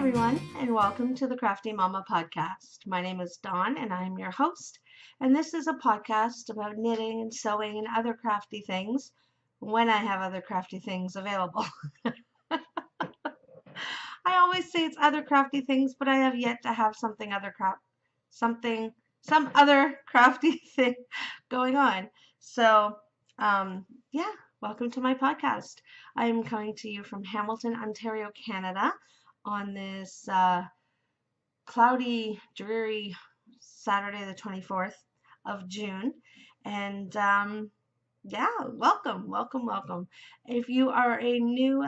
everyone, and welcome to the Crafty Momma podcast. My name is Dawn, and I'm your host. And this is a podcast about knitting and sewing and other crafty things when I have other crafty things available. I always say it's other crafty things, but I have yet to have some other crafty thing going on. So, yeah, welcome to my podcast. I'm coming to you from Hamilton, Ontario, Canada, on this cloudy, dreary Saturday, the 24th of June. And yeah, welcome. If you are a new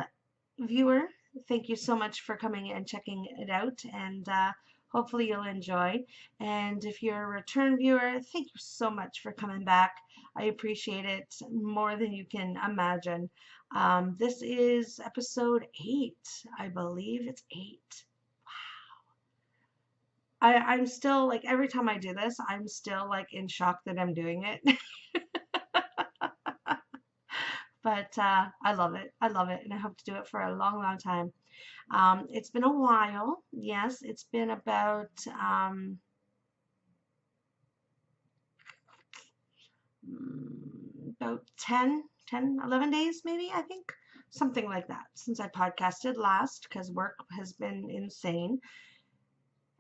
viewer, thank you so much for coming and checking it out, and hopefully you'll enjoy. And if you're a return viewer, thank you so much for coming back. I appreciate it more than you can imagine. This is episode 8, I believe it's 8. I'm still like, every time I do this, I'm still like in shock that I'm doing it. But I love it. I love it, and I hope to do it for a long time. It's been a while. Yes, it's been about 11 days, maybe, I think. Something like that since I podcasted last, because work has been insane.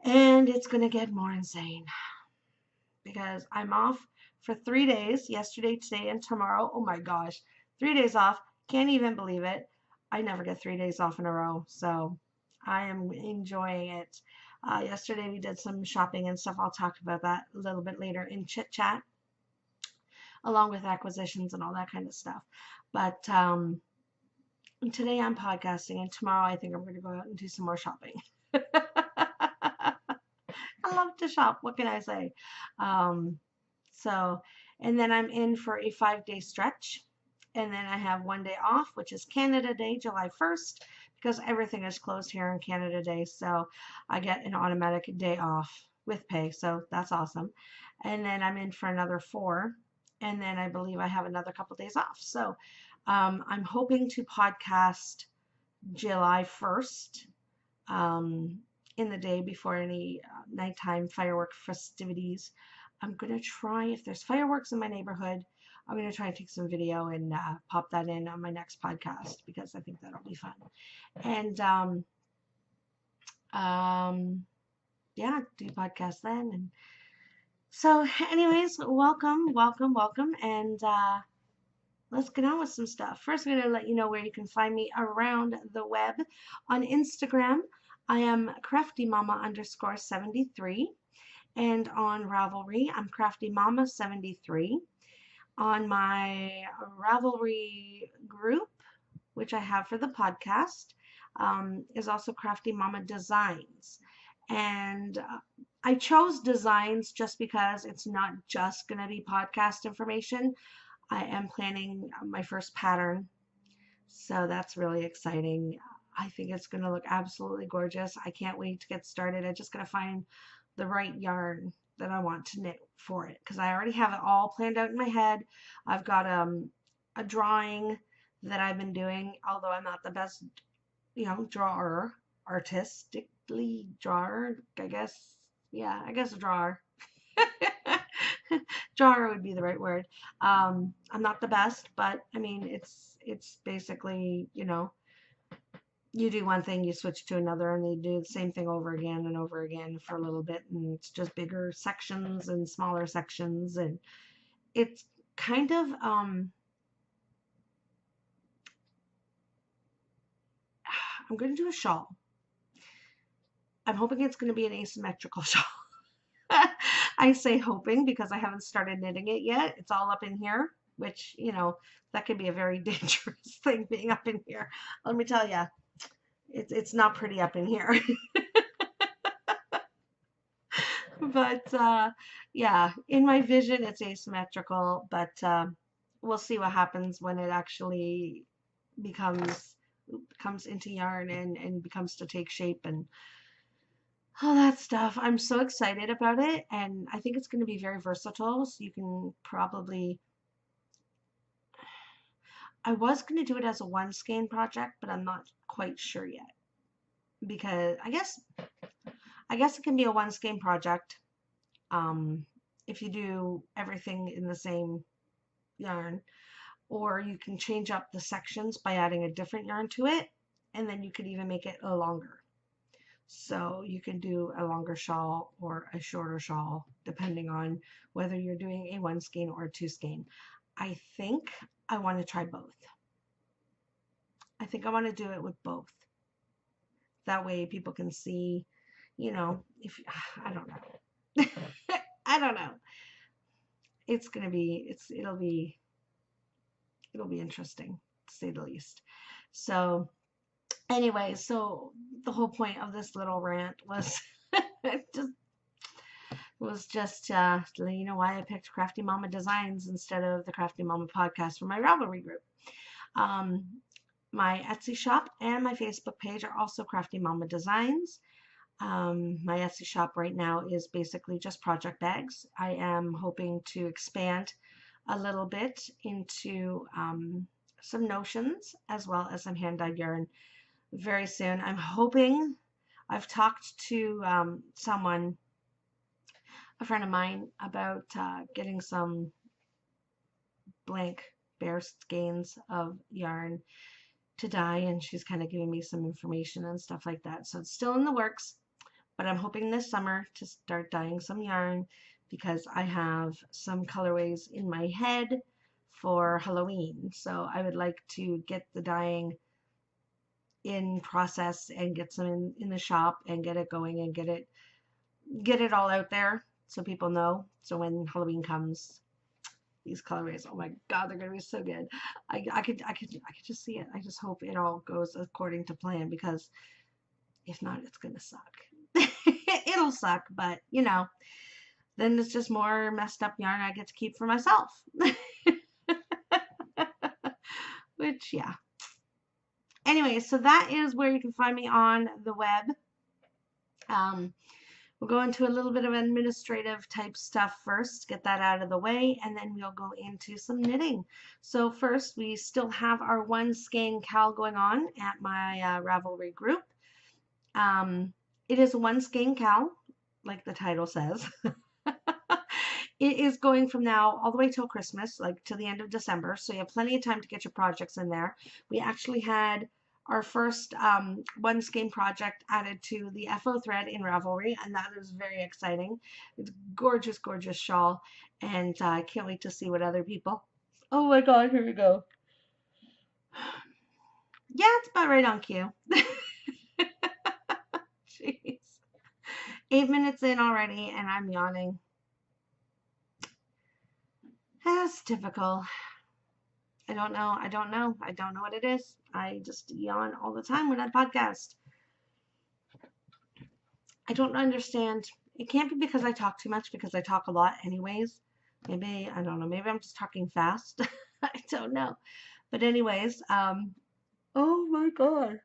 And it's going to get more insane because I'm off for 3 days, yesterday, today, and tomorrow. Oh my gosh, 3 days off. Can't even believe it. I never get 3 days off in a row, so I am enjoying it. Yesterday we did some shopping and stuff. I'll talk about that a little bit later in chit chat, along with acquisitions and all that kind of stuff. But today I'm podcasting, and tomorrow I think I'm going to go out and do some more shopping. I love to shop. What can I say? And then I'm in for a 5-day stretch. And then I have 1 day off, which is Canada Day, July 1st, because everything is closed here on Canada Day. So I get an automatic day off with pay. So that's awesome. And then I'm in for another 4. And then I believe I have another couple days off. So I'm hoping to podcast July 1st. In the day before any nighttime firework festivities. I'm going to try, if there's fireworks in my neighborhood, I'm going to try and take some video and pop that in on my next podcast, because I think that'll be fun. And yeah, do podcast then. And so anyways, welcome. And let's get on with some stuff. First, I'm going to let you know where you can find me around the web. On Instagram, I am CraftyMomma_73. And on Ravelry, I'm CraftyMomma73. On my Ravelry group, which I have for the podcast, is also Crafty Momma Designs. And I chose designs just because it's not just going to be podcast information. I am planning my first pattern, so that's really exciting. I think it's going to look absolutely gorgeous. I can't wait to get started. I just got to find the right yarn that I want to knit for it, because I already have it all planned out in my head. I've got a drawing that I've been doing, although I'm not the best, drawer, artistically drawer, I guess. Yeah, I guess a drawer. Drawer would be the right word. I'm not the best, but I mean, it's basically, you do one thing, you switch to another, and you do the same thing over again and over again for a little bit, and it's just bigger sections and smaller sections, and it's kind of I'm going to do a shawl. I'm hoping it's going to be an asymmetrical shawl. I say hoping because I haven't started knitting it yet. It's all up in here, which, that could be a very dangerous thing, being up in here. Let me tell you. It's not pretty up in here. But yeah, in my vision it's asymmetrical, but we'll see what happens when it actually comes into yarn and becomes to take shape and all that stuff. I'm so excited about it, and I think it's going to be very versatile, so you can probably, I was going to do it as a one skein project, but I'm not quite sure yet. because I guess it can be a one skein project. If you do everything in the same yarn, or you can change up the sections by adding a different yarn to it, and then you could even make it a longer. So you can do a longer shawl or a shorter shawl, depending on whether you're doing a one skein or a two skein. I think I want to try both. I think I want to do it with both. That way people can see, if I don't know. I don't know. It's gonna be it'll be interesting to say the least. So anyway, so the whole point of this little rant was just to let you know why I picked Crafty Momma Designs instead of the Crafty Momma podcast for my Ravelry group. My Etsy shop and my Facebook page are also Crafty Momma Designs. My Etsy shop right now is basically just project bags. I am hoping to expand a little bit into some notions as well as some hand-dyed yarn very soon. I'm hoping, I've talked to someone, a friend of mine, about getting some blank bare skeins of yarn to dye, and she's kind of giving me some information and stuff like that. So it's still in the works, but I'm hoping this summer to start dyeing some yarn because I have some colorways in my head for Halloween. So I would like to get the dyeing in process and get some in the shop and get it going and get it all out there so people know. So when Halloween comes, these colorways, oh my god, they're gonna be so good. I could just see it. I just hope it all goes according to plan, because if not, it's gonna suck. It'll suck, but then it's just more messed up yarn I get to keep for myself. Which, yeah. Anyway, so that is where you can find me on the web. We'll go into a little bit of administrative type stuff first, get that out of the way, and then we'll go into some knitting. So first, we still have our one skein cowl going on at my Ravelry group. It is a one skein cowl, like the title says. It is going from now all the way till Christmas, like to the end of December. So you have plenty of time to get your projects in there. We actually had our first one skein project added to the FO thread in Ravelry, and that is very exciting. It's gorgeous, gorgeous shawl, and I can't wait to see what other people. Oh my God, here we go. Yeah, it's about right on cue. Jeez. 8 minutes in already, and I'm yawning. That's typical. I don't know what it is. I just yawn all the time when I podcast. I don't understand. It can't be because I talk too much, because I talk a lot anyways. Maybe, I don't know, maybe I'm just talking fast. I don't know. But anyways, oh my God.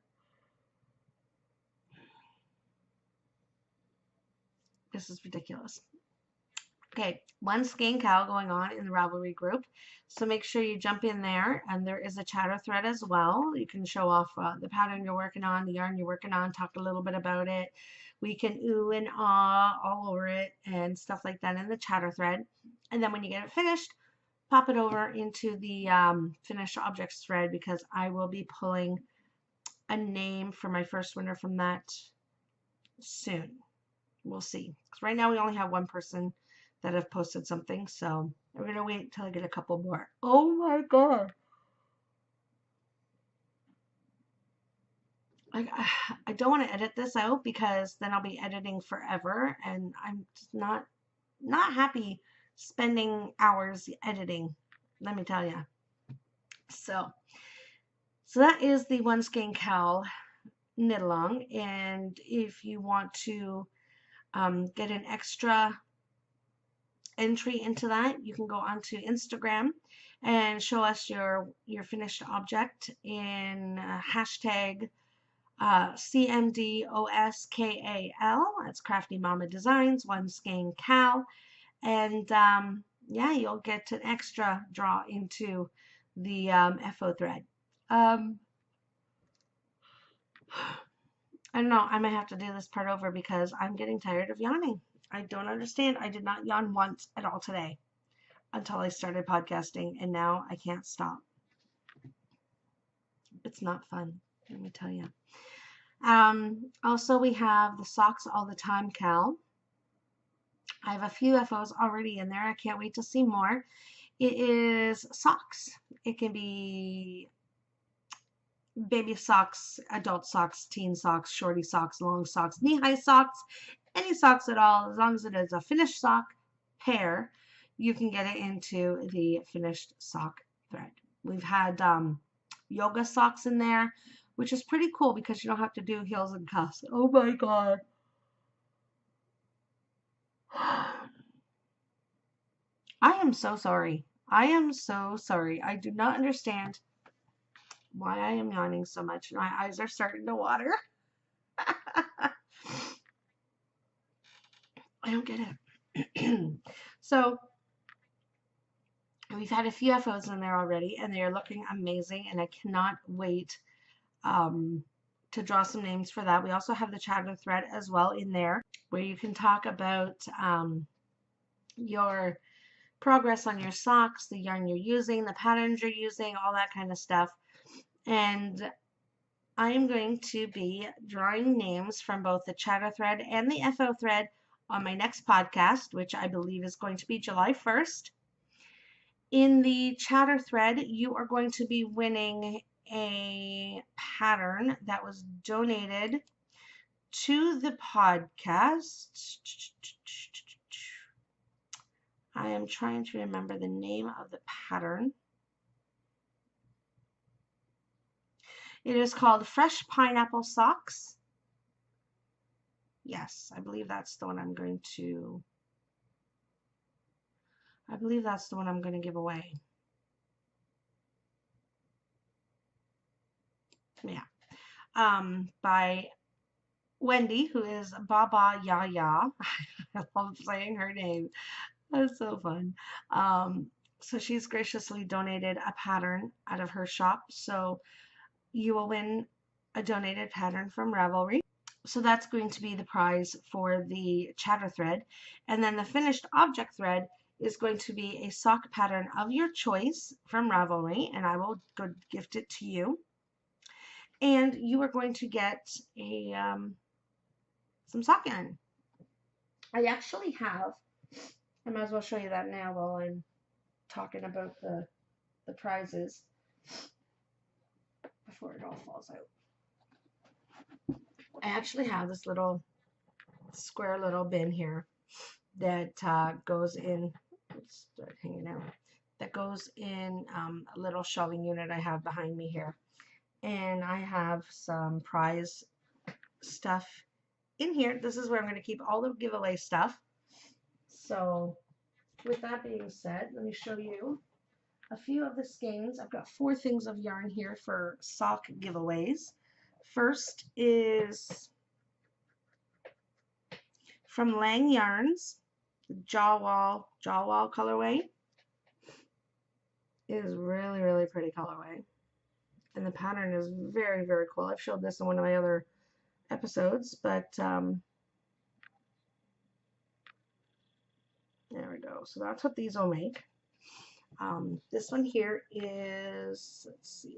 This is ridiculous. Okay, one skein cowl going on in the Ravelry group. So make sure you jump in there, and there is a chatter thread as well. You can show off the pattern you're working on, the yarn you're working on, talk a little bit about it. We can ooh and ah all over it and stuff like that in the chatter thread. And then when you get it finished, pop it over into the finished objects thread, because I will be pulling a name for my first winner from that soon. We'll see. Because right now we only have one person that have posted something, so we're going to wait until I get a couple more. Oh my God. I don't want to edit this out, because then I'll be editing forever, and I'm just not happy spending hours editing, let me tell you. So that is the one skein cowl knit along, and if you want to get an extra entry into that, you can go onto Instagram and show us your finished object in hashtag CMDOSKAL. That's Crafty Momma Designs one skein cowl, and yeah, you'll get an extra draw into the FO thread. I I don't know, I might have to do this part over because I'm getting tired of yawning. I don't understand. I did not yawn once at all today until I started podcasting, and now I can't stop. It's not fun, let me tell you. Also, we have the Socks All the Time Cal. I have a few FOs already in there. I can't wait to see more. It is socks. It can be baby socks, adult socks, teen socks, shorty socks, long socks, knee-high socks, any socks at all. As long as it is a finished sock pair, you can get it into the finished sock thread. We've had yoga socks in there, which is pretty cool because you don't have to do heels and cuffs. Oh my god. I am so sorry. I am so sorry. I do not understand why I am yawning so much. My eyes are starting to water. I don't get it. So we've had a few FOs in there already, and they are looking amazing, and I cannot wait to draw some names for that. We also have the chatter thread as well in there, where you can talk about your progress on your socks, the yarn you're using, the patterns you're using, all that kind of stuff. And I am going to be drawing names from both the chatter thread and the FO thread on my next podcast, which I believe is going to be July 1st. In the chatter thread, you are going to be winning a pattern that was donated to the podcast. I am trying to remember the name of the pattern. It is called Fresh Pineapple Socks. Yes, I believe that's the one I'm going to give away. Yeah. By Wendy, who is Baba Yaya. I love saying her name. That's so fun. So she's graciously donated a pattern out of her shop. So you will win a donated pattern from Ravelry. So that's going to be the prize for the chatter thread. And then the finished object thread is going to be a sock pattern of your choice from Ravelry, and I will go gift it to you. And you are going to get a some sock yarn. I actually have, I might as well show you that now while I'm talking about the prizes before it all falls out. I actually have this little square little bin here that goes in, let's start hanging out, that goes in a little shelving unit I have behind me here. And I have some prize stuff in here. This is where I'm going to keep all the giveaway stuff. So with that being said, let me show you a few of the skeins. I've got 4 things of yarn here for sock giveaways. First is from Lang Yarns, the Jawwall colorway. It is really, really pretty colorway. And the pattern is very, very cool. I've showed this in one of my other episodes, but there we go. So that's what these will make. This one here is, let's see,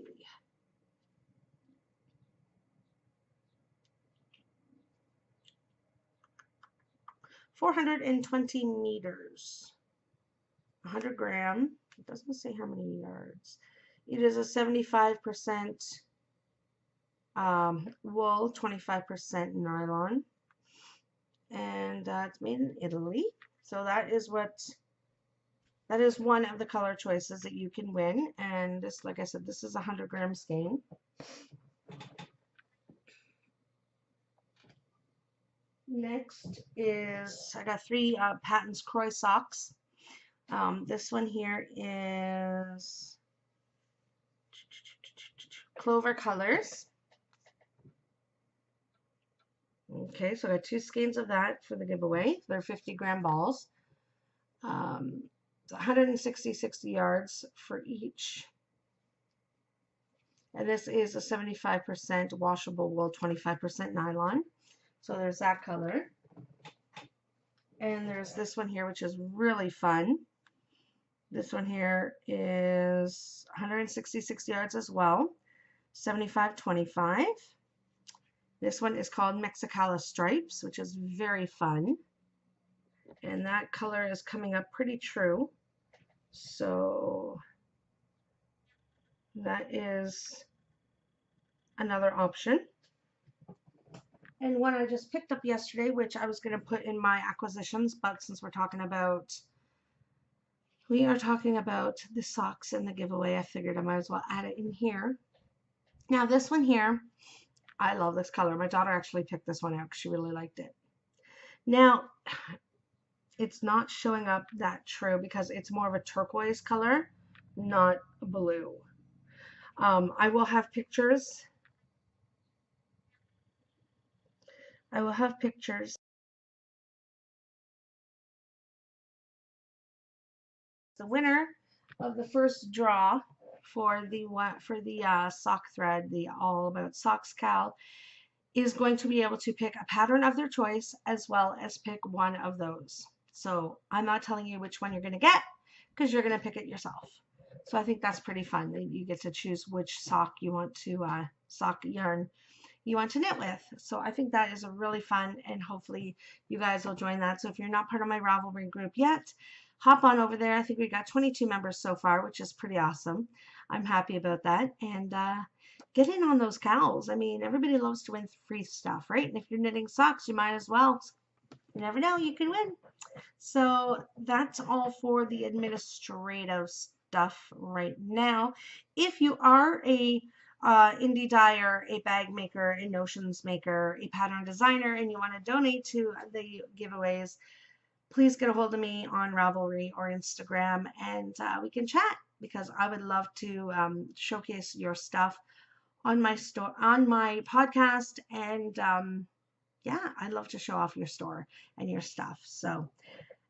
$420 meters, 100 gram. It doesn't say how many yards. It is a 75% wool, 25% nylon, and it's made in Italy. So that is one of the color choices that you can win. And this, like I said, this is a 100 gram skein. Next is, I got 3 Patton's Croy socks. This one here is Clover Colors. Okay, so I got 2 skeins of that for the giveaway. They're 50 gram balls. 160 yards for each. And this is a 75% washable wool, 25% nylon. So there's that color. And there's this one here, which is really fun. This one here is 166 yards as well, 75-25. This one is called Mexicala Stripes, which is very fun. And that color is coming up pretty true. So that is another option. And one I just picked up yesterday, which I was going to put in my acquisitions, but since we are talking about the socks and the giveaway, I figured I might as well add it in here. Now this one here, I love this color. My daughter actually picked this one out because she really liked it. Now, it's not showing up that true because it's more of a turquoise color, not blue. I will have pictures. The winner of the first draw for the sock thread, the All About Socks Cal, is going to be able to pick a pattern of their choice as well as pick one of those. So I'm not telling you which one you're going to get because you're going to pick it yourself. So I think that's pretty fun. You get to choose which sock you want to sock yarn you want to knit with. So I think that is a really fun, and hopefully you guys will join that. So if you're not part of my Ravelry group yet, hop on over there. I think we got 22 members so far, which is pretty awesome. I'm happy about that. And get in on those cows. I mean, everybody loves to win free stuff, right? And if you're knitting socks, you might as well. You never know, you can win. So that's all for the administrative stuff right now. If you are a indie dyer, a bag maker, a notions maker, a pattern designer, and you want to donate to the giveaways, please get a hold of me on Ravelry or Instagram, and we can chat, because I would love to showcase your stuff on my store, on my podcast, and yeah, I'd love to show off your store and your stuff. So,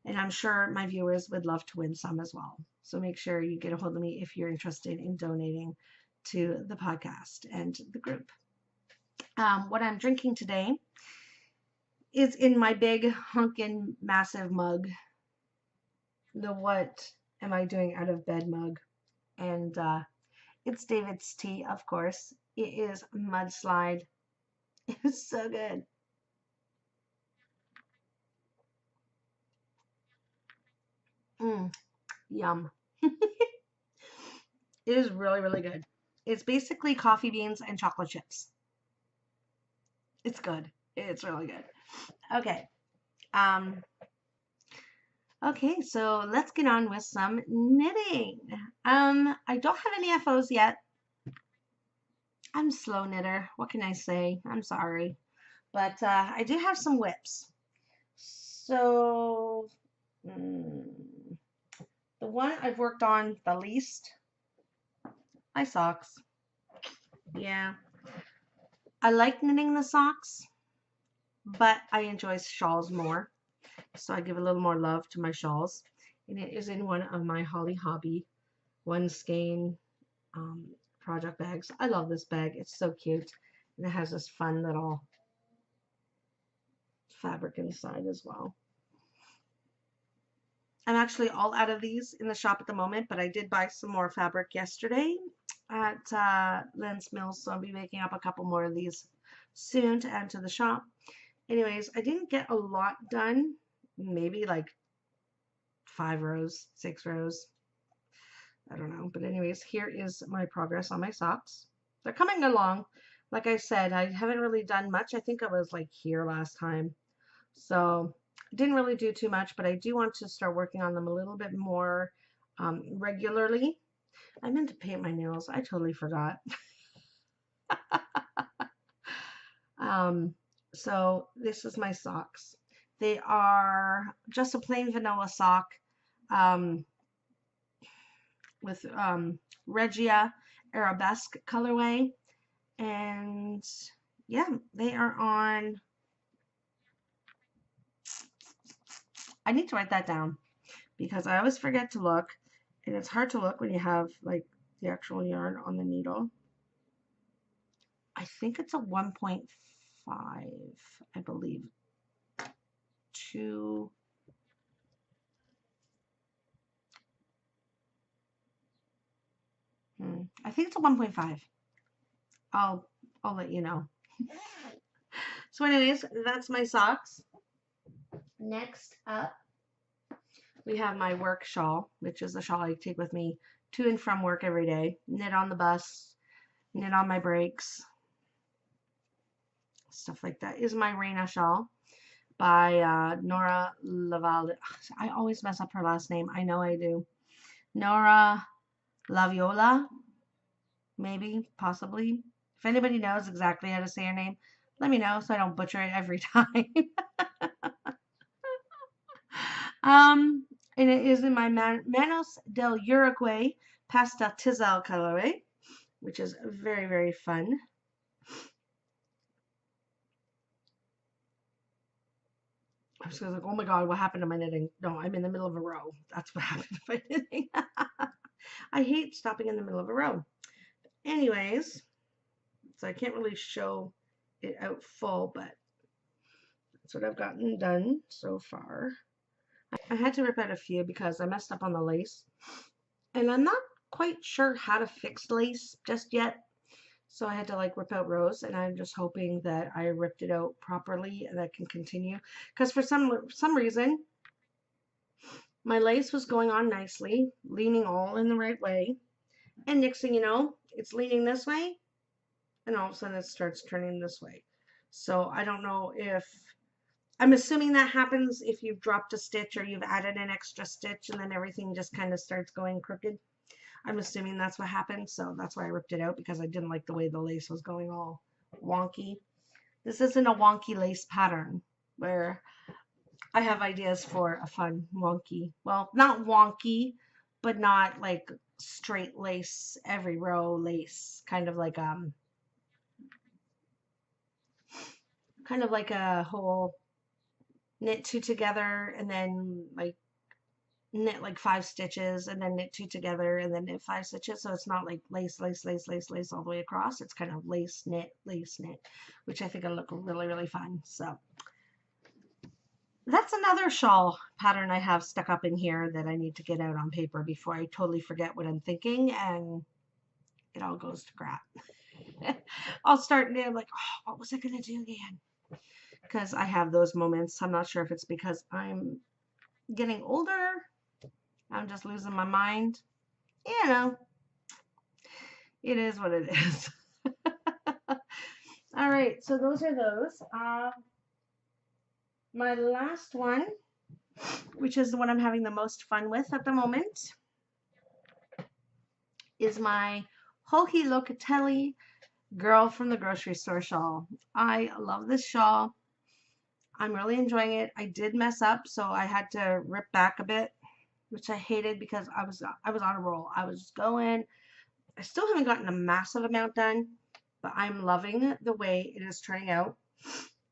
and I'm sure my viewers would love to win some as well. So make sure you get a hold of me if you're interested in donating to the podcast and the group. What I'm drinking today is in my big honkin' massive mug, the What Am I Doing Out of Bed mug, and it's David's tea, of course. It is Mudslide. It's so good. Yum. It is really, really good. It's basically coffee beans and chocolate chips. It's good. It's really good. Okay. Okay, so let's get on with some knitting. I don't have any FOs yet. I'm a slow knitter. What can I say? I'm sorry. But I do have some whips. So the one I've worked on the least, my socks. Yeah. I like knitting the socks, but I enjoy shawls more. So I give a little more love to my shawls. And it is in one of my Holly Hobby one skein project bags. I love this bag. It's so cute. And it has this fun little fabric inside as well. I'm actually all out of these in the shop at the moment, but I did buy some more fabric yesterday at Lens Mills, so I'll be making up a couple more of these soon to add to the shop. Anyways, I didn't get a lot done, maybe like 5 rows, 6 rows. I don't know. But anyways, here is my progress on my socks. They're coming along. Like I said, I haven't really done much. I think I was like here last time. So I didn't really do too much, but I do want to start working on them a little bit more regularly. I meant to paint my nails. I totally forgot. So this is my socks. They are just a plain vanilla sock with Regia Arabesque colorway. And yeah, they are on, I need to write that down because I always forget to look, and it's hard to look when you have like the actual yarn on the needle. I think it's a 1.5, I believe. Two. I think it's a 1.5. I'll let you know. So anyways, that's my socks. Next up, we have my work shawl, which is a shawl I take with me to and from work every day. Knit on the bus, knit on my breaks, stuff like that. Is my Reina shawl by Nora Laval. I always mess up her last name. I know I do. Nora Laviola, maybe, possibly. If anybody knows exactly how to say her name, let me know so I don't butcher it every time. And it is in my Manos del Uruguay Pasta Tizal colorway, which is very, very fun. I was like, oh my God, what happened to my knitting? No, I'm in the middle of a row. That's what happened to my knitting. I hate stopping in the middle of a row. Anyways, so I can't really show it out full, but that's what I've gotten done so far. I had to rip out a few because I messed up on the lace. And I'm not quite sure how to fix lace just yet. So I had to like rip out rows, and I'm just hoping that I ripped it out properly and that can continue. Because for some reason, my lace was going on nicely, leaning all in the right way. And next thing you know, it's leaning this way, and all of a sudden it starts turning this way. So I don't know if, I'm assuming that happens if you've dropped a stitch or you've added an extra stitch and then everything just kind of starts going crooked. I'm assuming that's what happened, so that's why I ripped it out, because I didn't like the way the lace was going all wonky. This isn't a wonky lace pattern where I have ideas for a fun wonky, well, not wonky, but not like straight lace, every row lace, kind of like a whole knit two together and then like knit like 5 stitches and then knit 2 together and then knit 5 stitches. So it's not like lace, lace, lace, lace, lace all the way across. It's kind of lace, knit, which I think will look really, really fun. So that's another shawl pattern I have stuck up in here that I need to get out on paper before I totally forget what I'm thinking and it all goes to crap. I'll start knitting like, oh, what was I going to do again? Because I have those moments. I'm not sure if it's because I'm getting older, I'm just losing my mind. You know, it is what it is. All right, so those are those. My last one, which is the one I'm having the most fun with at the moment, is my Hohi Locatelli Girl from the Grocery Store shawl. I love this shawl. I'm really enjoying it. I did mess up, so I had to rip back a bit, which I hated because I was on a roll. I was just going. I still haven't gotten a massive amount done, but I'm loving the way it is turning out.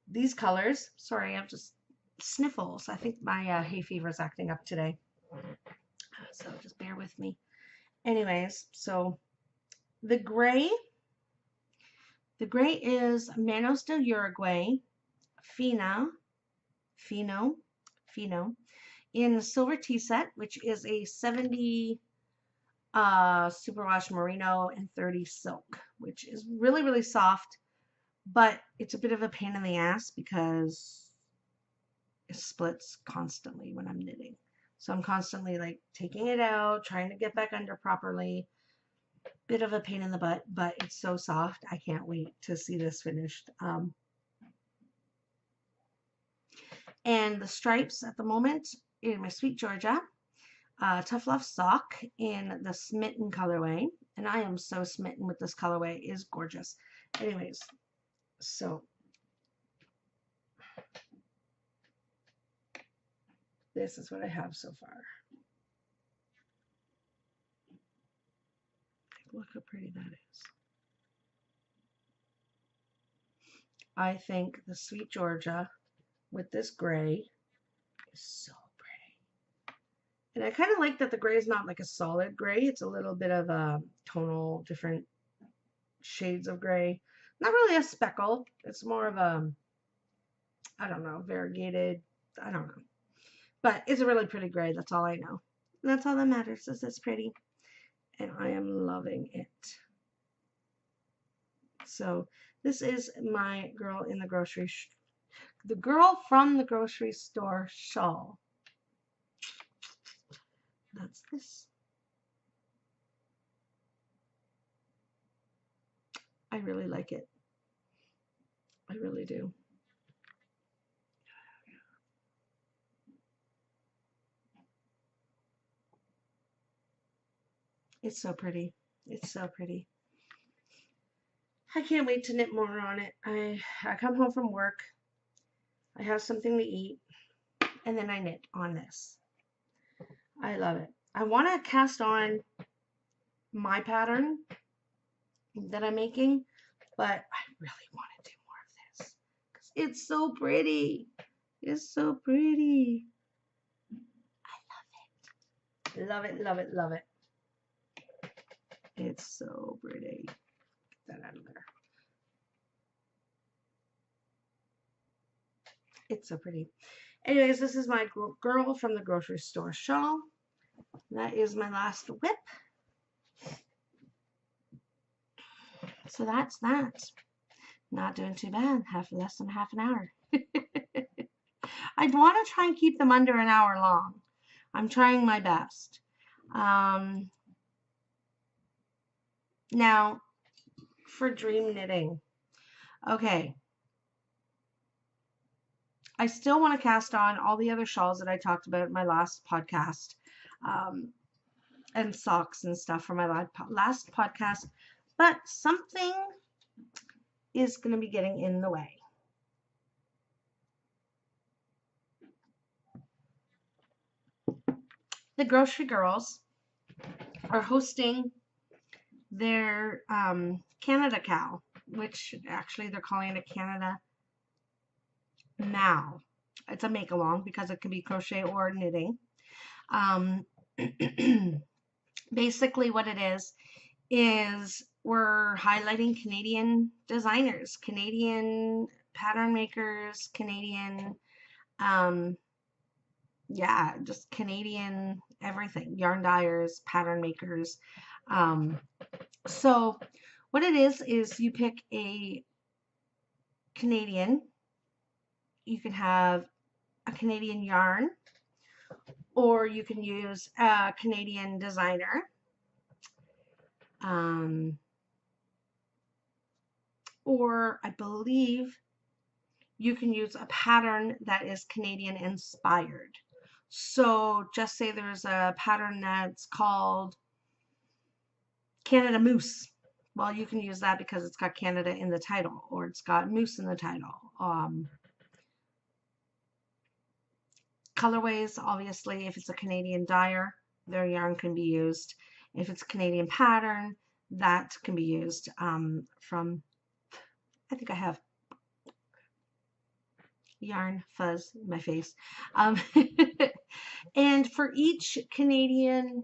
These colors, sorry, I'm just sniffles. I think my hay fever is acting up today. So just bear with me. Anyways, so the gray is Manos del Uruguay, Fino, in the silver tea set, which is a 70 superwash merino and 30 silk, which is really, really soft, but it's a bit of a pain in the ass because it splits constantly when I'm knitting. So I'm constantly like taking it out, trying to get back under properly. Bit of a pain in the butt, but it's so soft. I can't wait to see this finished. And the stripes at the moment in my Sweet Georgia, Tough Love sock in the Smitten colorway. And I am so smitten with this colorway. It is gorgeous. Anyways, so this is what I have so far. Look how pretty that is. I think the Sweet Georgia with this gray is so pretty. And I kind of like that the gray is not like a solid gray. It's a little bit of a tonal, different shades of gray. not really a speckle. It's more of a, I don't know, variegated, I don't know. But it's a really pretty gray. That's all I know. And that's all that matters is it's pretty. And I am loving it. So this is my girl in the grocery, the girl from the grocery store shawl. That's this. I really like it. I really do. It's so pretty. It's so pretty. I can't wait to knit more on it. I come home from work. I have something to eat. And then I knit on this. I love it. I want to cast on my pattern that I'm making, but I really want to do more of this because it's so pretty. It's so pretty. I love it. Love it, love it, love it. It's so pretty. Get that out of there. It's so pretty. Anyways, this is my girl from the grocery store shawl. That is my last whip. So that's that. Not doing too bad. Less than half an hour. I'd want to try and keep them under an hour long. I'm trying my best. Now, for dream knitting. Okay. I still want to cast on all the other shawls that I talked about in my last podcast. And socks and stuff for my last podcast. But something is going to be getting in the way. The Grocery Girls are hosting their Canada Cow, which actually they're calling it a Canada Now. It's a make along because it can be crochet or knitting. Basically what it is we're highlighting Canadian designers, Canadian pattern makers, Canadian just Canadian everything, yarn dyers, pattern makers. So what it is you pick a Canadian, you can have a Canadian yarn, or you can use a Canadian designer. Or I believe you can use a pattern that is Canadian inspired. So just say there's a pattern that's called Canada Moose. Well, you can use that because it's got Canada in the title, or it's got moose in the title. Colorways, obviously, if it's a Canadian dyer, their yarn can be used. If it's a Canadian pattern, that can be used from, I think I have yarn fuzz in my face. And for each Canadian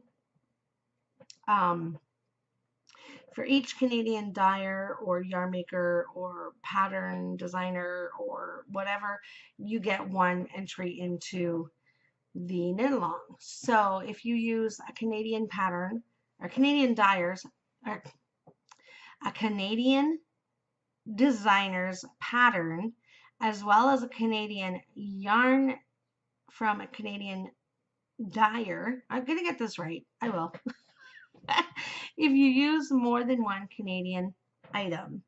dyer or yarn maker or pattern designer or whatever, you get one entry into the knit along. So if you use a Canadian pattern or Canadian dyers or a Canadian designer's pattern, as well as a Canadian yarn from a Canadian dyer, I'm gonna get this right, I will. If you use more than one Canadian item,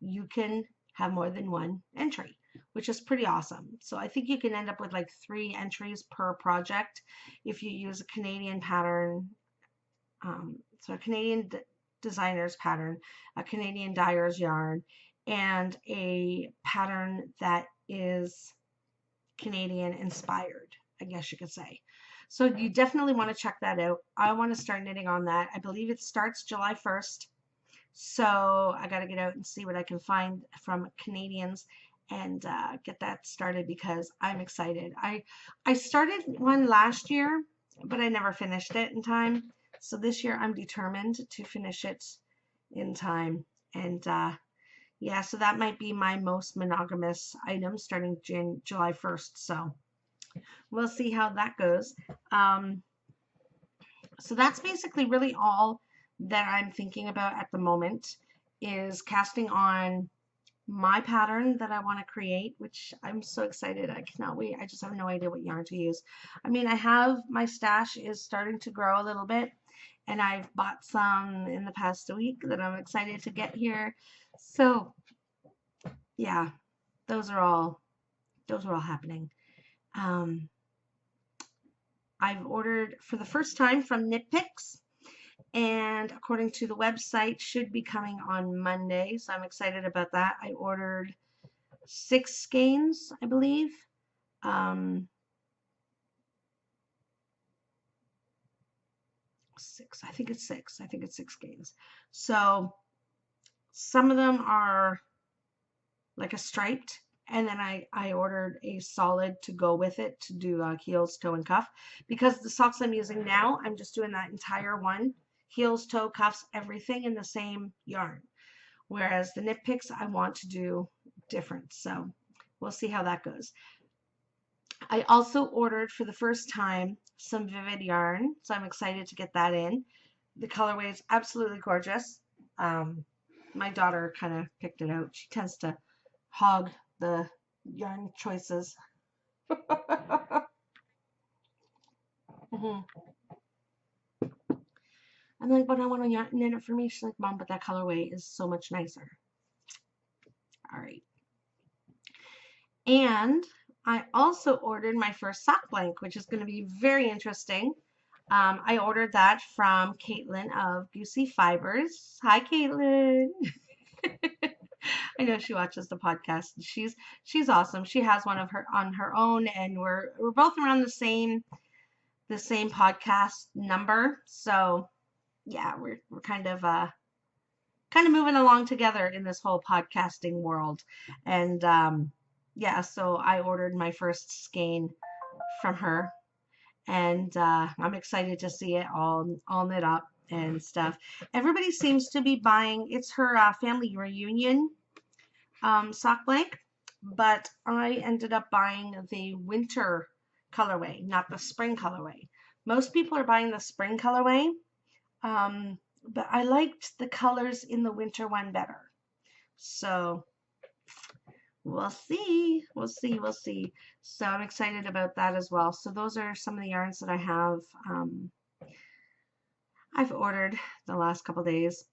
you can have more than one entry, which is pretty awesome. So I think you can end up with like 3 entries per project if you use a Canadian pattern. So a Canadian designer's pattern, a Canadian dyer's yarn, and a pattern that is Canadian inspired, I guess you could say. So you definitely want to check that out. I want to start knitting on that. I believe it starts July 1st. So I got to get out and see what I can find from Canadians and get that started because I'm excited. I started one last year, but I never finished it in time. So this year I'm determined to finish it in time. And Yeah, so that might be my most monogamous item starting July 1st. So we'll see how that goes. Um, so that's basically really all that I'm thinking about at the moment is casting on my pattern that I want to create, which I'm so excited. I cannot wait. I just have no idea what yarn to use. I mean, I have my stash is starting to grow a little bit, and I've bought some in the past week that I'm excited to get here. So yeah, those are all happening. Um, I've ordered for the first time from Knit Picks, and according to the website, should be coming on Monday. So I'm excited about that. I ordered 6 skeins, I believe. Um, 6. I think it's 6. I think it's 6 skeins. So some of them are like a striped, and then I ordered a solid to go with it to do heels, toe, and cuff. Because the socks I'm using now, I'm just doing that entire one, heels, toe, cuffs, everything in the same yarn. Whereas the Knit Picks, I want to do different. So we'll see how that goes. I also ordered for the first time some Vivid yarn, so I'm excited to get that in. The colorway is absolutely gorgeous. My daughter kind of picked it out. She tends to hog the yarn choices. Mhm. I'm like, but I want to knit it for me. She's like, Mom, but that colorway is so much nicer. All right. And I also ordered my first sock blank, which is going to be very interesting. I ordered that from Caitlin of Goosey Fibers. Hi, Caitlin. I know she watches the podcast. She's awesome. She has one of her on her own, and we're both around the same podcast number. So yeah, we're kind of moving along together in this whole podcasting world. And yeah, so I ordered my first skein from her, and I'm excited to see it all knit up and stuff. Everybody seems to be buying. It's her family reunion sock blank, but I ended up buying the winter colorway, not the spring colorway. Most people are buying the spring colorway, but I liked the colors in the winter one better. So we'll see. We'll see. We'll see. So I'm excited about that as well. So those are some of the yarns that I have. I've ordered the last couple days.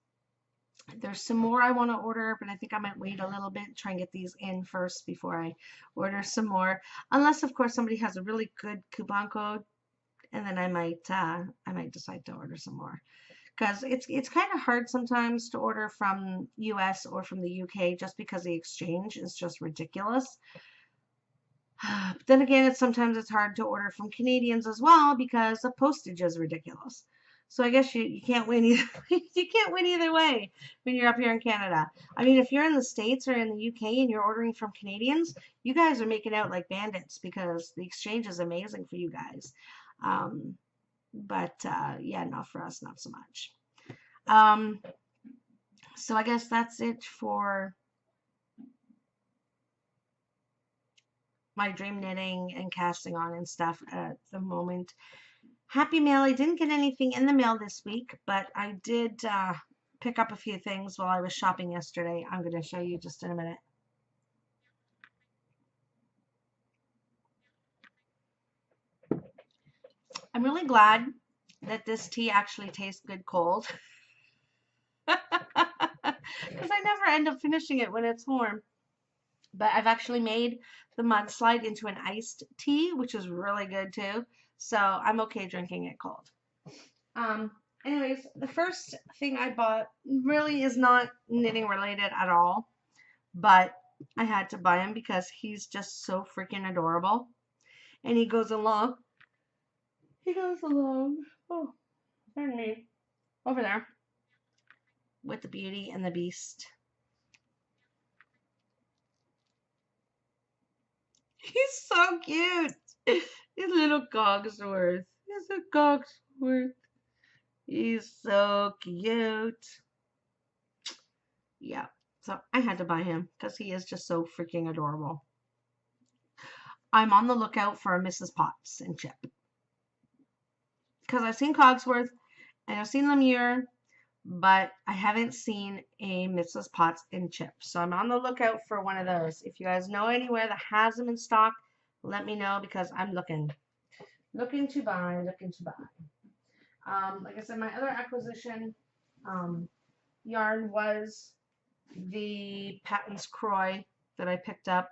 There's some more I want to order, but I think I might wait a little bit, try and get these in first before I order some more. Unless, of course, somebody has a really good coupon code, and then I might decide to order some more. Because it's kind of hard sometimes to order from US or from the UK just because the exchange is just ridiculous. But then again, sometimes it's hard to order from Canadians as well because the postage is ridiculous. So I guess you can't win either you can't win either way when you're up here in Canada. I mean, if you're in the States or in the UK and you're ordering from Canadians, you guys are making out like bandits because the exchange is amazing for you guys. But yeah, not for us, not so much. So I guess that's it for my dream knitting and casting on and stuff at the moment. Happy mail. I didn't get anything in the mail this week, but I did pick up a few things while I was shopping yesterday. I'm going to show you just in a minute. I'm really glad that this tea actually tastes good cold because I never end up finishing it when it's warm. But I've actually made the mudslide into an iced tea, which is really good too. So I'm okay drinking it cold. Um, Anyways, the first thing I bought really is not knitting related at all, but I had to buy him because he's just so freaking adorable. And he goes along, oh, pardon me, over there with the Beauty and the Beast. He's so cute. His little Cogsworth. He's a Cogsworth. He's so cute. Yeah. So I had to buy him because he is just so freaking adorable. I'm on the lookout for a Mrs. Potts and Chip. Because I've seen Cogsworth and I've seen Lemure, but I haven't seen a Mrs. Potts and Chip. So I'm on the lookout for one of those. If you guys know anywhere that has them in stock, let me know because I'm looking. Looking to buy, looking to buy. Like I said, my other acquisition yarn was the Patton's Croy that I picked up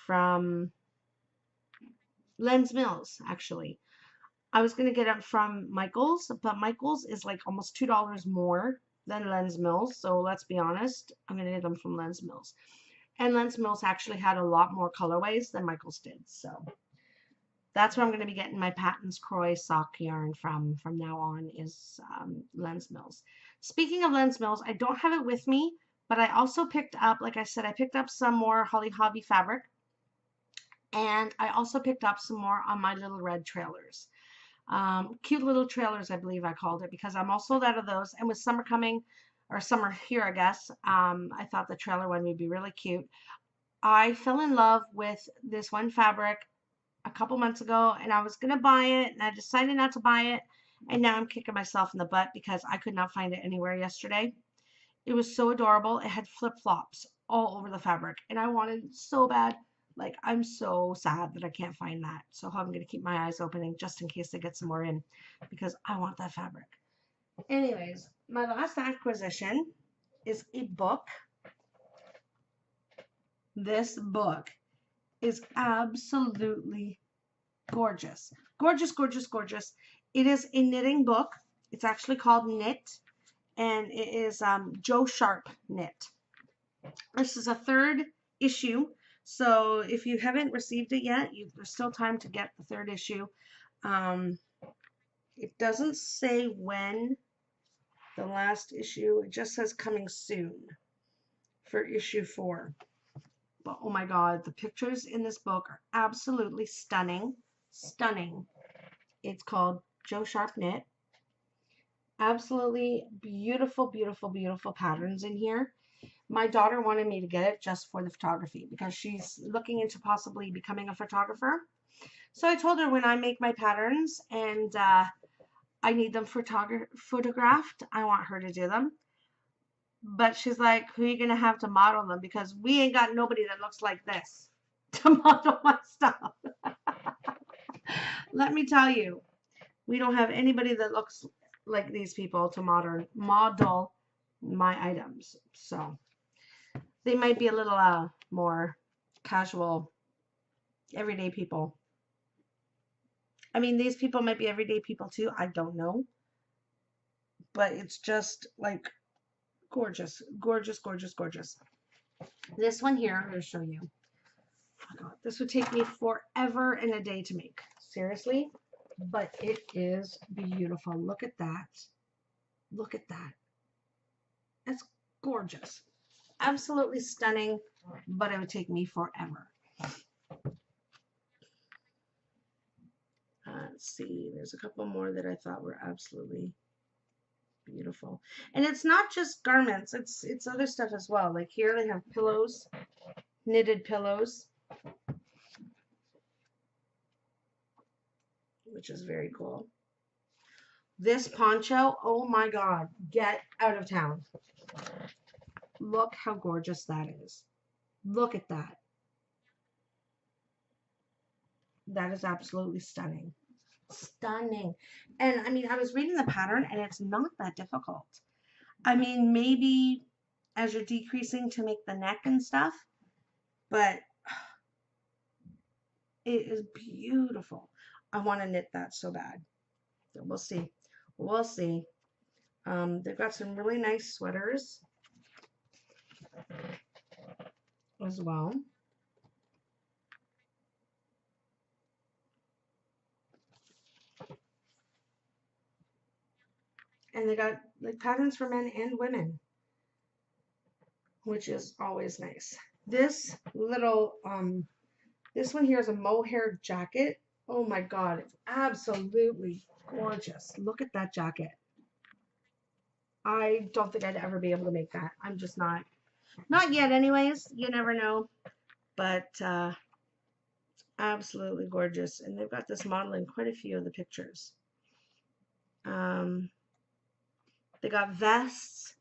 from Len's Mills, actually. I was going to get it from Michael's, but Michael's is like almost $2 more than Len's Mills. So let's be honest, I'm going to get them from Len's Mills. And Len's Mills actually had a lot more colorways than Michael's did. So that's where I'm going to be getting my Patton's Croy sock yarn from now on is Len's Mills. Speaking of Len's Mills, I don't have it with me, but I also picked up, like I said, I picked up some more Holly Hobby fabric. And I also picked up some more on my little red trailers. Cute little trailers, I believe I called it, because I'm all sold out of those. And with summer coming, or summer here, I guess, I thought the trailer one would be really cute. I fell in love with this one fabric a couple months ago, and I was going to buy it, and I decided not to buy it. And now I'm kicking myself in the butt because I could not find it anywhere yesterday. It was so adorable. It had flip-flops all over the fabric, and I wanted it so bad. Like, I'm so sad that I can't find that. So I'm going to keep my eyes opening just in case I get some more in because I want that fabric. Anyways, my last acquisition is a book. This book is absolutely gorgeous. Gorgeous, gorgeous, gorgeous. It is a knitting book. It's actually called Knit, and it is Joe Sharp Knit. This is a third issue. So if you haven't received it yet, there's still time to get the third issue. It doesn't say when the last issue, it just says coming soon for issue 4. But oh my God, the pictures in this book are absolutely stunning. Stunning. It's called Joe Sharp Knit. Absolutely beautiful, beautiful, beautiful patterns in here. My daughter wanted me to get it just for the photography because she's looking into possibly becoming a photographer. So I told her when I make my patterns and I need them photographed, I want her to do them. But she's like, who are you going to have to model them? Because we ain't got nobody that looks like this to model my stuff. Let me tell you, we don't have anybody that looks like these people to model my items. So they might be a little more casual, everyday people. I mean, these people might be everyday people too. I don't know. But it's just like gorgeous, gorgeous, gorgeous, gorgeous. This one here, I'm going to show you. Oh God, this would take me forever and a day to make. Seriously. But it is beautiful. Look at that. Look at that. That's gorgeous. Absolutely stunning, but it would take me forever. Let's see. There's a couple more that I thought were absolutely beautiful. And it's not just garments. It's other stuff as well. Like here they have pillows, knitted pillows, which is very cool. This poncho, oh my God, get out of town. Look how gorgeous that is. Look at that. That is absolutely stunning. Stunning. And I mean, I was reading the pattern and it's not that difficult. I mean, maybe as you're decreasing to make the neck and stuff, but it is beautiful. I want to knit that so bad. So we'll see. We'll see. They've got some really nice sweaters as well. And they got like patterns for men and women, which is always nice. This little, this one here is a mohair jacket. Oh my God, it's absolutely gorgeous. Look at that jacket. I don't think I'd ever be able to make that. I'm just not yet anyways. You never know. But absolutely gorgeous. And they've got this model in quite a few of the pictures. They got vests,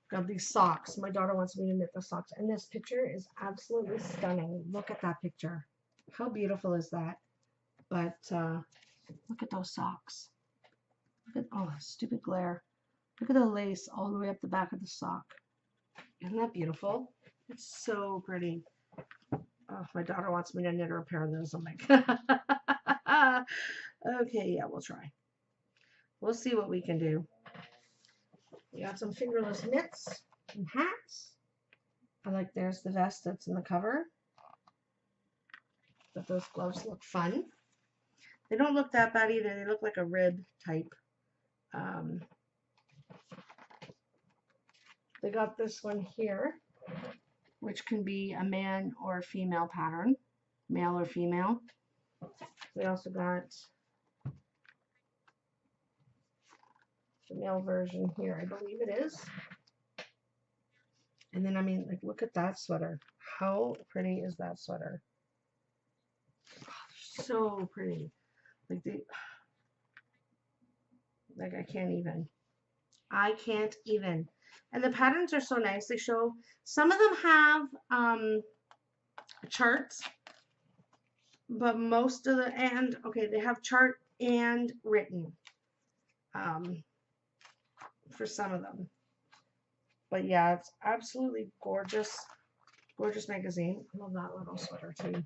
got these socks. My daughter wants me to knit the socks. And this picture is absolutely stunning. Look at that picture. How beautiful is that? But look at those socks. Look at, oh, stupid glare. Look at the lace all the way up the back of the sock. Isn't that beautiful? It's so pretty. Oh, my daughter wants me to knit her a pair of those. I'm like, okay, yeah, we'll try. We'll see what we can do. We got some fingerless mitts and hats. I like, there's the vest that's in the cover. But those gloves look fun. They don't look that bad either. They look like a rib type. They got this one here, which can be a man or female pattern, male or female. We also got the male version here, I believe it is. And then, I mean, like, look at that sweater. How pretty is that sweater? Oh, so pretty. Like I can't even. I can't even. And the patterns are so nice. They show, some of them have charts, but most of the, and okay, they have chart and written for some of them. But yeah, it's absolutely gorgeous. Gorgeous magazine. I love that little sweater too.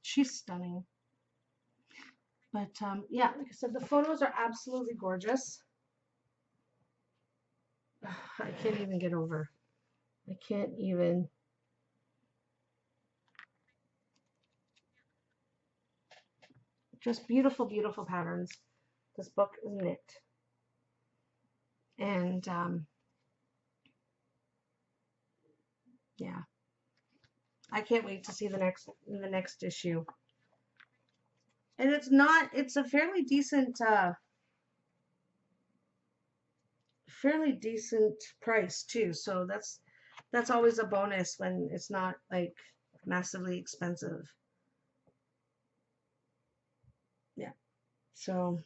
She's stunning. But yeah, like I said, the photos are absolutely gorgeous. I can't even get over. I can't even. Just beautiful, beautiful patterns. This book is knit. And yeah, I can't wait to see the next issue. And it's a fairly decent price too. So that's always a bonus when it's not like massively expensive. Yeah. So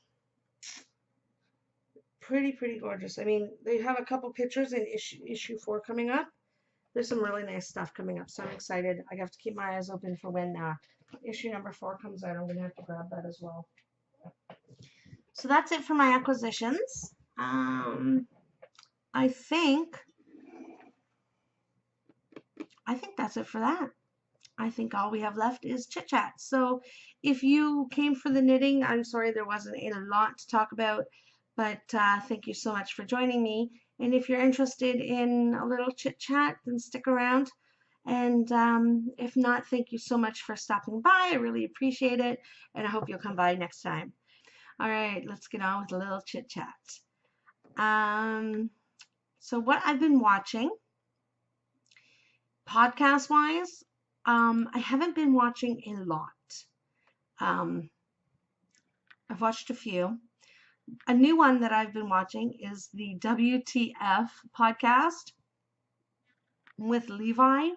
pretty gorgeous. I mean, they have a couple pictures in issue 4 coming up. There's some really nice stuff coming up, so I'm excited. I have to keep my eyes open for when issue number 4 comes out. I'm gonna have to grab that as well. So that's it for my acquisitions. I think that's it for that. I think all we have left is chit chat. So if you came for the knitting, I'm sorry there wasn't a lot to talk about, but thank you so much for joining me. And if you're interested in a little chit chat, then stick around. And if not, thank you so much for stopping by. I really appreciate it. And I hope you'll come by next time. All right, let's get on with a little chit chat. So what I've been watching, podcast wise, I haven't been watching a lot. I've watched a few. A new one that I've been watching is the WTF podcast with Levi.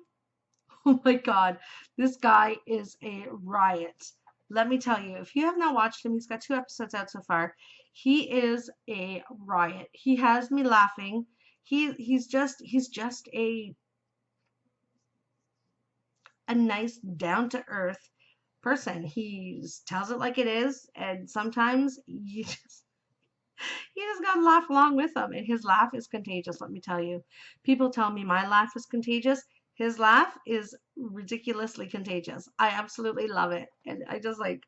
Oh my God, this guy is a riot. Let me tell you, if you have not watched him, he's got 2 episodes out so far. He is a riot. He has me laughing. He's just a nice, down to earth person. He tells it like it is, and sometimes you just gotta laugh along with him, and his laugh is contagious. Let me tell you, people tell me my laugh is contagious. His laugh is ridiculously contagious. I absolutely love it, and I just like,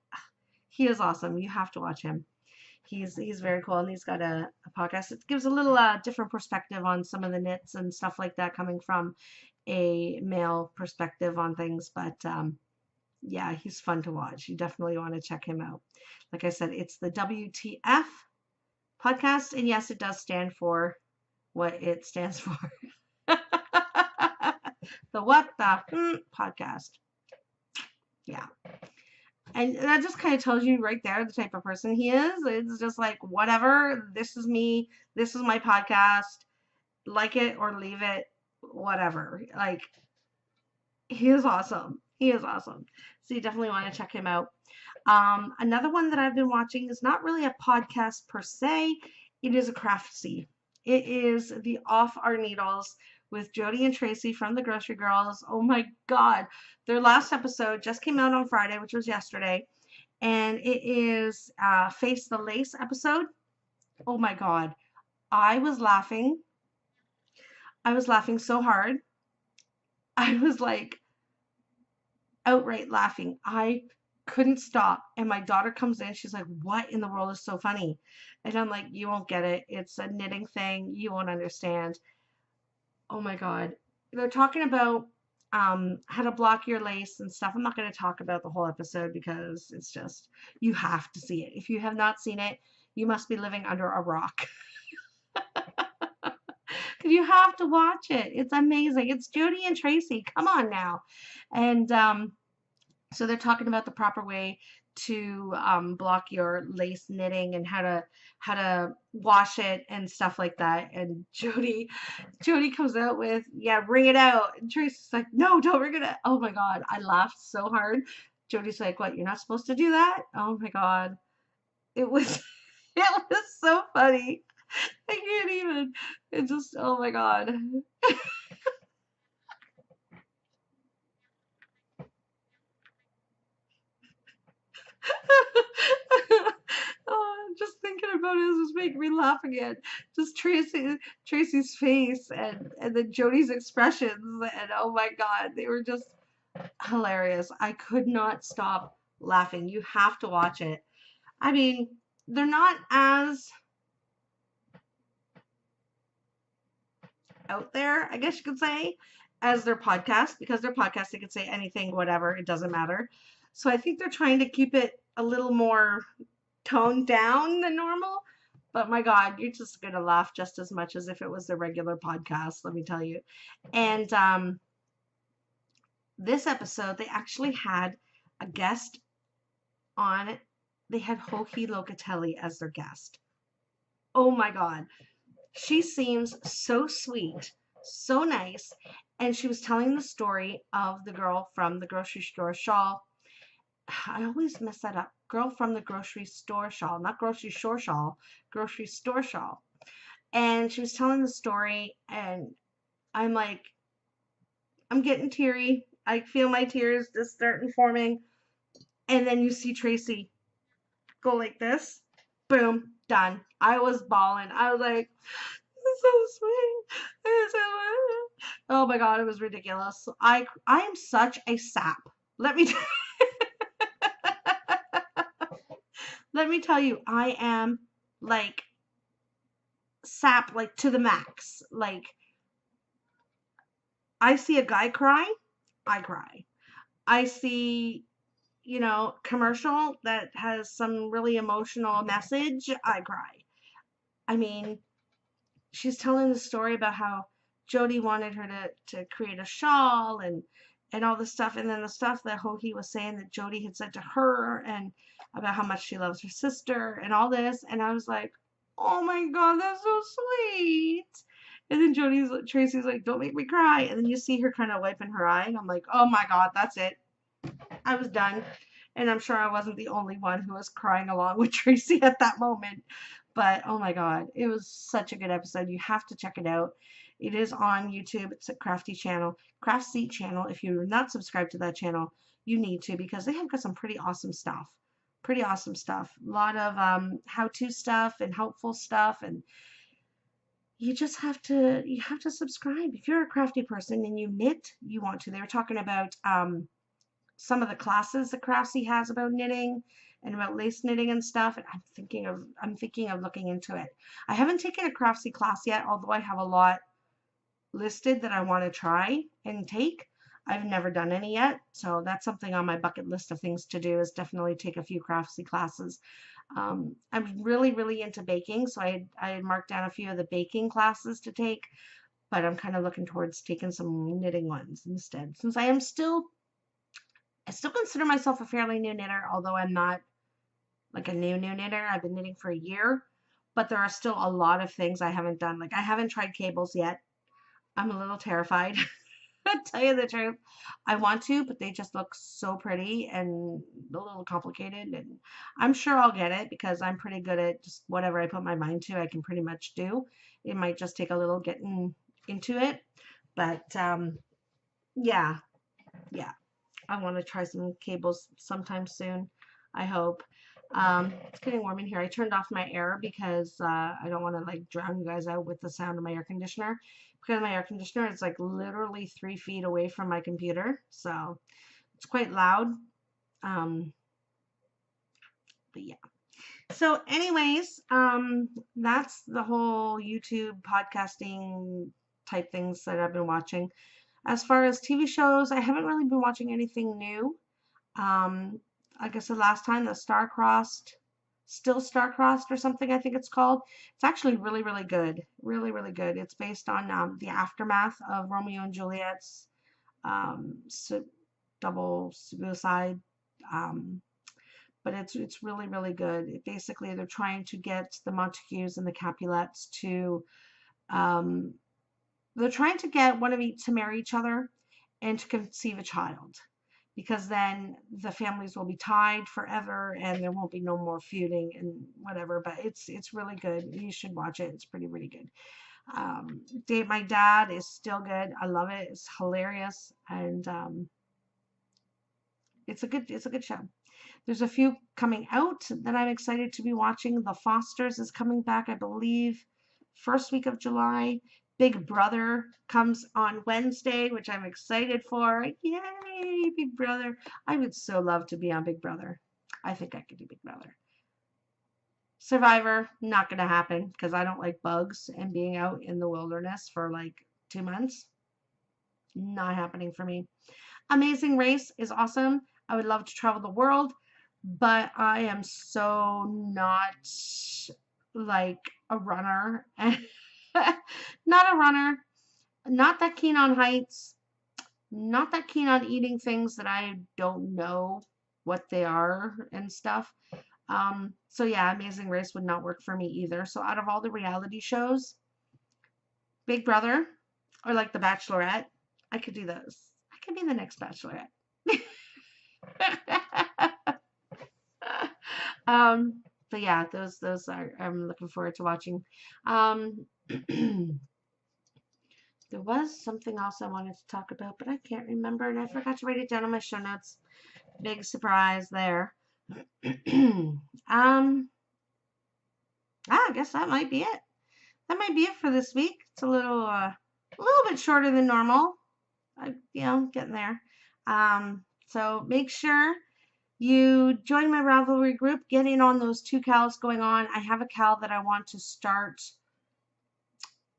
he is awesome. You have to watch him. He's very cool, and he's got a podcast. It gives a little different perspective on some of the knits and stuff like that, coming from a male perspective on things. But yeah, he's fun to watch. You definitely want to check him out. Like I said, it's the WTF podcast, and yes, it does stand for what it stands for. The What the Podcast. Yeah. And that just kind of tells you right there the type of person he is. It's just like, whatever, this is me, this is my podcast, like it or leave it, whatever. Like, he is awesome. He is awesome. So you definitely want to check him out. Another one that I've been watching is not really a podcast per se. It is a Crafty. It is the Off Our Needles with Jody and Tracy from the Grocery Girls. Oh my God. Their last episode just came out on Friday, which was yesterday. And it is Face the Lace episode. Oh my God. I was laughing. I was laughing so hard. I was like outright laughing. I couldn't stop. And my daughter comes in. She's like, what in the world is so funny? And I'm like, you won't get it. It's a knitting thing. You won't understand. Oh my God. They're talking about how to block your lace and stuff. I'm not going to talk about the whole episode because it's just, you have to see it. If you have not seen it, you must be living under a rock. You have to watch it. It's amazing. It's Jody and Tracy. Come on now. And so they're talking about the proper way to block your lace knitting and how to wash it and stuff like that. And Jody comes out with, yeah, wring it out. And Tracy's like, no, don't wring it out. Oh my God, I laughed so hard. Jody's like, what? You're not supposed to do that? Oh my God, it was it was so funny. I can't even. It just, oh my God. Oh, just thinking about it is just making me laugh again. Just Tracy's face and then Jody's expressions and oh my God, they were just hilarious. I could not stop laughing. You have to watch it. I mean, they're not as out there, I guess you could say, as their podcast, because their podcast they could say anything, whatever, it doesn't matter. So I think they're trying to keep it a little more toned down than normal. But my God, you're just gonna laugh just as much as if it was a regular podcast, let me tell you. And this episode, they actually had a guest on it. They had Hohi Locatelli as their guest. Oh my God. She seems so sweet, so nice. And she was telling the story of the girl from the grocery store shawl. I always mess that up. Girl from the grocery store shawl, not grocery store shawl, grocery store shawl. And she was telling the story, and I'm like, I'm getting teary. I feel my tears just starting forming. And then you see Tracy go like this. Boom, done. I was bawling. I was like, so sweet. Oh my God, it was ridiculous. I am such a sap. Let me let me tell you, I am like sap like to the max. Like I see a guy cry, I cry. I see, commercial that has some really emotional message, I cry. I mean, she's telling the story about how Jody wanted her to create a shawl and all this stuff, and then the stuff that Hohi was saying that Jody had said to her and about how much she loves her sister and all this, and I was like, oh my God, that's so sweet. And then Tracy's like, don't make me cry. And then you see her kind of wiping her eye, and I'm like, oh my God, that's it. I was done. And I'm sure I wasn't the only one who was crying along with Tracy at that moment. But oh my God, it was such a good episode. You have to check it out. It is on YouTube. It's a Crafty channel, Crafty channel. If you're not subscribed to that channel, you need to because they have got some pretty awesome stuff. Pretty awesome stuff. A lot of how-to stuff and helpful stuff, and you just have to subscribe. If you're a crafty person and you knit, you want to. They were talking about some of the classes that Crafty has about knitting and about lace knitting and stuff, and I'm thinking of looking into it. I haven't taken a Crafty class yet, although I have a lot listed that I want to try and take. I've never done any yet, so that's something on my bucket list of things to do is definitely take a few Crafty classes. I'm really, really into baking, so I had marked down a few of the baking classes to take, but I'm kind of looking towards taking some knitting ones instead, since I am still I still consider myself a fairly new knitter, although I'm not like a new knitter. I've been knitting for a year, but there are still a lot of things I haven't done. Like I haven't tried cables yet. I'm a little terrified. To tell you the truth, I want to, but they just look so pretty and a little complicated. And I'm sure I'll get it because I'm pretty good at just whatever I put my mind to, I can pretty much do. It might just take a little getting into it, but yeah, yeah. I want to try some cables sometime soon. I hope. It's getting warm in here. I turned off my air because I don't want to like drown you guys out with the sound of my air conditioner. Because my air conditioner is like literally 3 feet away from my computer, so it's quite loud. Um, but yeah. So, anyways, that's the whole YouTube podcasting type things that I've been watching. As far as TV shows, I haven't really been watching anything new. Um, like I said last time, the Still Star-Crossed or something, I think it's called. It's actually really, really good. Really, really good. It's based on the aftermath of Romeo and Juliet's su double suicide. Um, but it's really, really good. Basically, they're trying to get the Montagues and the Capulets to um, they're trying to get one of each to marry each other and to conceive a child, because then the families will be tied forever and there won't be no more feuding and whatever. But it's really good. You should watch it. It's pretty good. Date My Dad is still good. I love it. It's hilarious, and it's a good show. There's a few coming out that I'm excited to be watching. The Fosters is coming back, I believe, first week of July. Big Brother comes on Wednesday, which I'm excited for. Yay, Big Brother. I would so love to be on Big Brother. I think I could do Big Brother. Survivor, not going to happen because I don't like bugs and being out in the wilderness for like 2 months. Not happening for me. Amazing Race is awesome. I would love to travel the world, but I am so not like a runner. Not a runner. Not that keen on heights. Not that keen on eating things that I don't know what they are and stuff. So yeah, Amazing Race would not work for me either. So out of all the reality shows, Big Brother or like The Bachelorette, I could do those. I could be the next Bachelorette. But yeah, those are I'm looking forward to watching. There was something else I wanted to talk about, but I can't remember, and I forgot to write it down on my show notes. Big surprise there. I guess that might be it. That might be it for this week. It's a little bit shorter than normal. Getting there. So make sure you join my Ravelry group. Get in on those 2 cows going on. I have a cow that I want to start.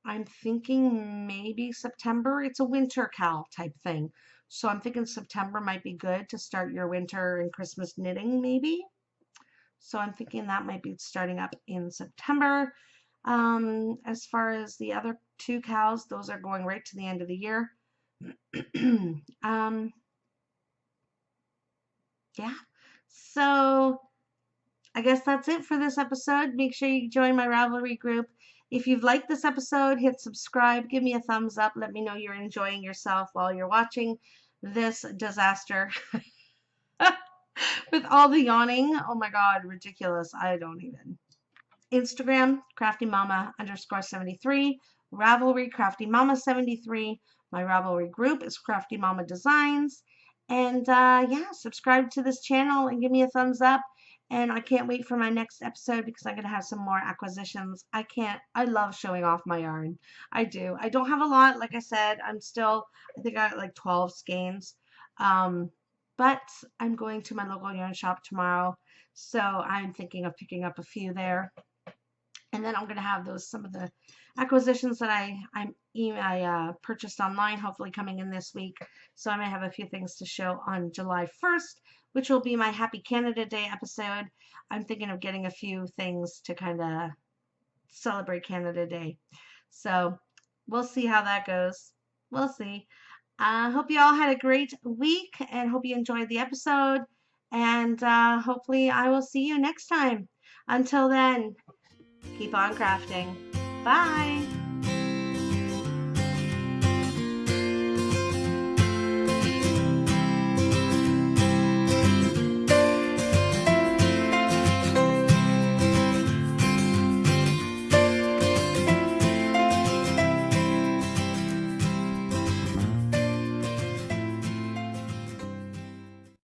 I'm thinking maybe September. It's a winter cow type thing. So I'm thinking September might be good to start your winter and Christmas knitting maybe. So I'm thinking that might be starting up in September. As far as the other 2 cows, those are going right to the end of the year. Yeah. So I guess that's it for this episode. Make sure you join my Ravelry group. If you've liked this episode, hit subscribe, give me a thumbs up, let me know you're enjoying yourself while you're watching this disaster with all the yawning. Oh my God, ridiculous. I don't even. Instagram, CraftyMomma_73, Ravelry, CraftyMomma73. My Ravelry group is Crafty Momma Designs. And yeah, subscribe to this channel and give me a thumbs up. And I can't wait for my next episode because I'm going to have some more acquisitions. I love showing off my yarn. I do. I don't have a lot. Like I said, I think I got like 12 skeins. But I'm going to my local yarn shop tomorrow. So I'm thinking of picking up a few there. And then I'm going to have some of the acquisitions that I purchased online, hopefully coming in this week. So I may have a few things to show on July 1st, which will be my Happy Canada Day episode. I'm thinking of getting a few things to kind of celebrate Canada Day. So we'll see how that goes. We'll see. I hope you all had a great week and hope you enjoyed the episode. And hopefully, I will see you next time. Until then, keep on crafting. Bye.